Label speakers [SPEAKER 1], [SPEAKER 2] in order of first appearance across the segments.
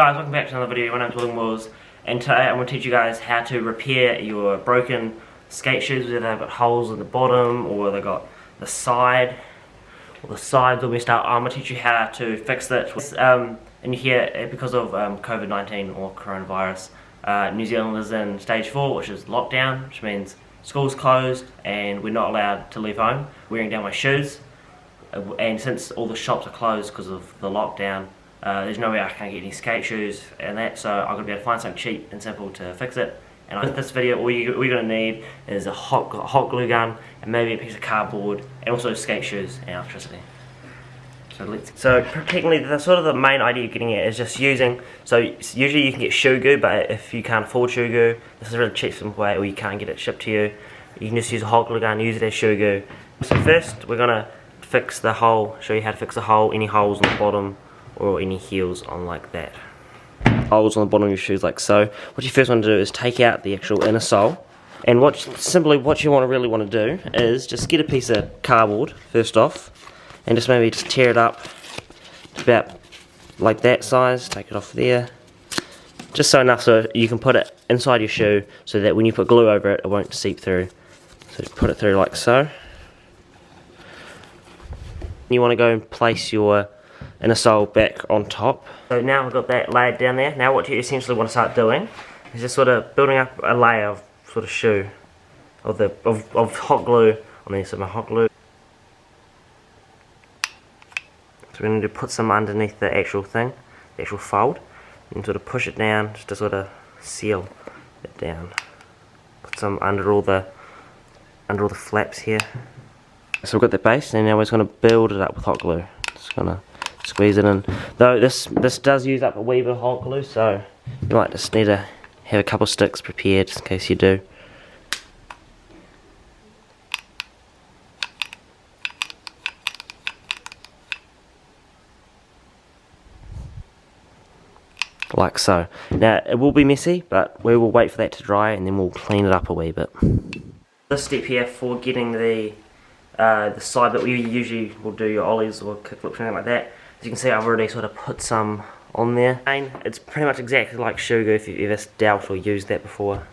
[SPEAKER 1] Guys, welcome back to another video. My name's William Wills, and today I'm going to teach you guys how to repair your broken skate shoes, whether they've got holes in the bottom or they've got the side, or the sides all messed up. I'm going to teach you how to fix that. And here, because of COVID-19 or coronavirus, New Zealand is in stage 4, which is lockdown, which means school's closed and we're not allowed to leave home. Wearing down my shoes, and since all the shops are closed because of the lockdown, there's no way I can get any skate shoes and that, so I'm going to be able to find something cheap and simple to fix it. And with this video, all you're going to need is a hot glue gun and maybe a piece of cardboard, and also skate shoes and electricity. So technically, the main idea you're getting at is just using, so usually you can get shoe goo, but if you can't afford shoe goo, this is a really cheap, simple way, or you can't get it shipped to you, you can just use a hot glue gun, use it as shoe goo. So first, we're going to fix the hole, show you how to fix the hole, any holes on the bottom, or any heels on like that. Holes on the bottom of your shoes like so. What you first want to do is take out the actual inner sole, and what you really want to do is just get a piece of cardboard first off, and just maybe just tear it up to about like that size. Take it off there, just so enough so you can put it inside your shoe, so that when you put glue over it, it won't seep through. So just put it through like so. You want to go and place your inner sole back on top. So now we've got that layered down there. Now what you essentially want to start doing is just sort of building up a layer of sort of shoe, of hot glue on there. So my hot glue. So we're going to put some underneath the actual thing, the actual fold, and sort of push it down just to sort of seal it down. Put some under all the flaps here. So we've got the base, and now we're just going to build it up with hot glue. Just going to squeeze it in. Though this does use up a wee bit of hot glue, so you might just need to have a couple sticks prepared just in case you do. Like so. Now it will be messy, but we will wait for that to dry and then we'll clean it up a wee bit. This step here for getting the side that we usually will do your ollies or kickflips, something like that. As you can see, I've already sort of put some on there. It's pretty much exactly like shoe goo if you've ever dealt or used that before.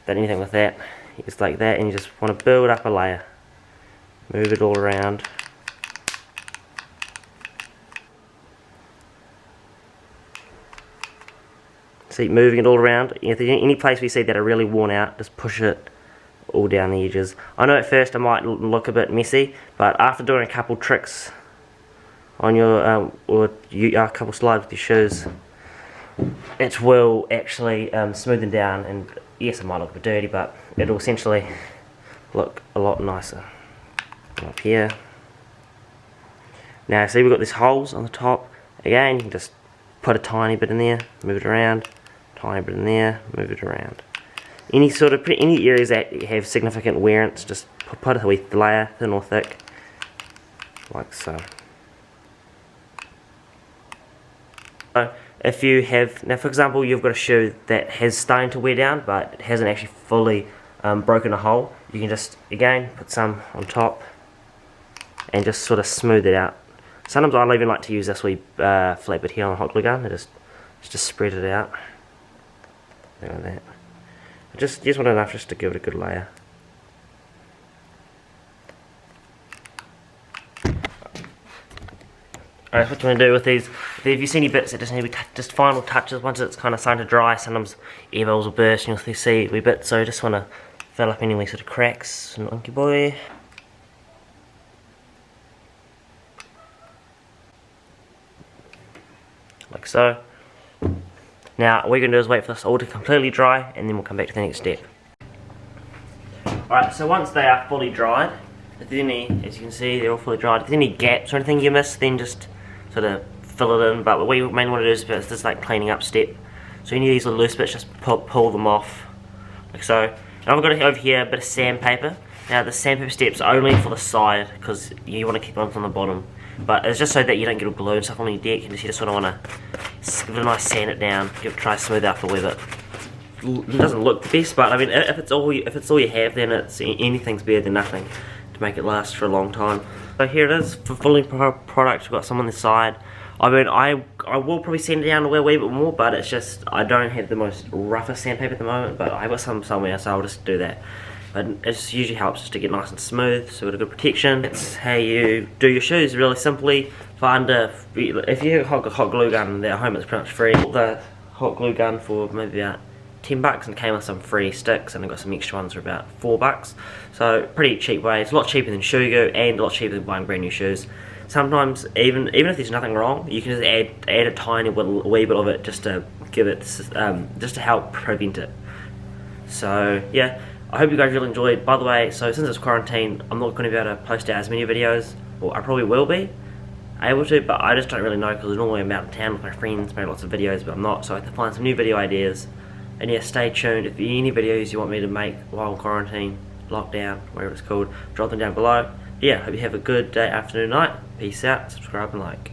[SPEAKER 1] Done anything with that. It's like that, and you just want to build up a layer. Move it all around. See, moving it all around. If there's any place we see that are really worn out, just push it all down the edges. I know at first it might look a bit messy, but after doing a couple tricks on your a couple slides with your shoes, it will actually smoothen down, and yes, it might look a bit dirty, but it'll essentially look a lot nicer. Up here. Now see, we've got these holes on the top. Again, you can just put a tiny bit in there, move it around, tiny bit in there, move it around. Any areas that have significant wearance, just put a wee layer, thin or thick, like so. So if you have, now for example, you've got a shoe that has starting to wear down, but it hasn't actually fully broken a hole, you can just, again, put some on top and just sort of smooth it out. Sometimes I even like to use this wee flat bit here on a hot glue gun, and just spread it out, like that. Just want enough just to give it a good layer. Alright, what you want to do with these, if you see any bits that just need just final touches, once it's kind of starting to dry, sometimes air bubbles will burst and you'll see wee bits, so you just want to fill up any sort of cracks. Monkey boy. Like so. Now, what we're going to do is wait for this all to completely dry, and then we'll come back to the next step. Alright, so once they are fully dried, if there's any, as you can see, they're all fully dried. If there's any gaps or anything you miss, then just sort of fill it in. But what we mainly want to do is this like cleaning up step. So any of these little loose bits, just pull them off, like so. Now I've got over here a bit of sandpaper. Now the sandpaper step's only for the side, because you want to keep it on the bottom. But it's just so that you don't get all glue and stuff on your deck, and you just sort of want to give it a nice sand it down, try to smooth it up a wee bit. It doesn't look the best, but I mean, if it's all you have, then anything's better than nothing to make it last for a long time. So here it is, for fully product. We've got some on the side. I mean, I will probably sand it down a wee bit more, but it's just, I don't have the most roughest sandpaper at the moment, but I have got some somewhere, so I'll just do that. But it just usually helps just to get nice and smooth, so we've got a good protection. It's how you do your shoes, really simply. If you have a hot glue gun at home, it's pretty much free. The hot glue gun for maybe about $10 and came with some free sticks, and I got some extra ones for about $4. So pretty cheap way. It's a lot cheaper than shoe glue and a lot cheaper than buying brand new shoes. Sometimes even if there's nothing wrong, you can just add a tiny wee bit of it just to give it just to help prevent it. So yeah, I hope you guys really enjoyed. By the way, so since it's quarantine, I'm not going to be able to post out as many videos, or I probably will be able to, but I just don't really know because normally I'm out in town with my friends, make lots of videos, but I'm not, so I have to find some new video ideas. And yeah, stay tuned. If any videos you want me to make while in quarantine, lockdown, whatever it's called, drop them down below. Yeah, hope you have a good day, afternoon, night. Peace out, subscribe and like.